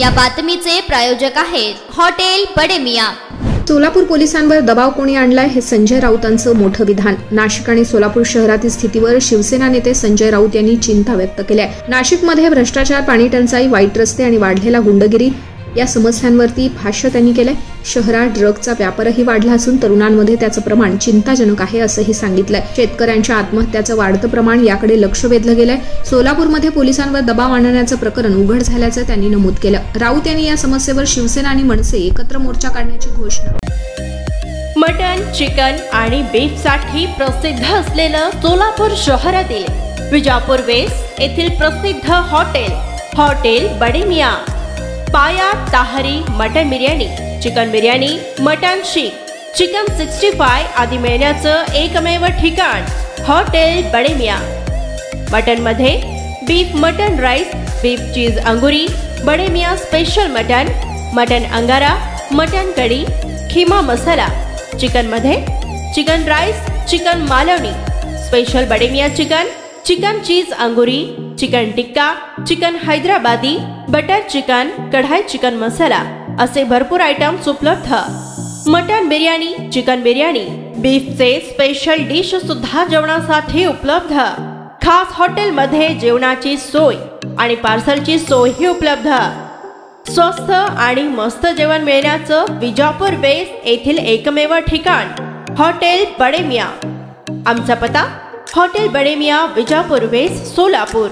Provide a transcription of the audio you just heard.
या बातमीचे प्रायोजक आहेत हॉटेल बडे मियां। सोलापूर पोलिसांवर दबाव कोणी आणलाय हे संजय राऊतांचं मोठं विधान। नाशिक आणि सोलापूर शहरातील स्थितीवर शिवसेना नेते संजय राऊत यांनी चिंता व्यक्त केली आहे। नाशिकमध्ये भ्रष्टाचार, पाणी टंचाई, वाईट रस्ते आणि वाढलेला गुंडगिरी या समस्यांवरती भाष्य त्यांनी केलंय। शहरात ड्रग्जचा व्यापारही वाढला असून तरुणांमध्ये त्याचं प्रमाण चिंताजनक आहे असंही सांगितलंय। शेतकऱ्यांच्या आत्महत्याचं वाढतं प्रमाण याकडे लक्ष वेधलं गेलंय। सोलापूरमध्ये पोलिसांवर दबाव आणण्याचं प्रकरण उघड झाल्याचं त्यांनी नमूद केलं। राऊत यांनी या समस्येवर शिवसेना आणि मनसे एकत्र मोर्चा काढण्याची घोषणा। मटन, चिकन आणि बीफ साठी प्रसिद्ध असलेलं सोलापूर शहरातील विजापूर वेस्ट येथील प्रसिद्ध हॉटेल बडे मियां। पाया ताहरी mutton biryani, chicken biryani, mutton seekh, chicken 65 आदी मिळण्याचं एकमेव ठिकाण हॉटेल बडे मियां। मटन मध्ये beef mutton rice, beef cheese अंगुरी, बडे मियां स्पेशल मटन अंगारा, मटन कढी, खीमा मसाला। चिकन मध्ये chicken rice, chicken Malvani, special Bade Miyan chicken cheese अंगुरी, chicken tikka, chicken Hyderabadi, butter chicken, kadai chicken masala असे भरपूर आयटम्स उपलब्ध। मटन बिर्याणी, चिकन बिर्याणी, बीफचे स्पेशल डिश सुद्धा जेवणासाठी उपलब्ध। खास हॉटेलमध्ये जेवणाची सोय आणि पार्सलची सोयही उपलब्ध। स्वस्त आणि मस्त जेवण मिळण्याचं विजापूर वेस्ट येथील एकमेव ठिकाण हॉटेल बडे मियां। आमचा पत्ता हॉटेल बडे मियां, विजापूर वेस्ट, सोलापूर।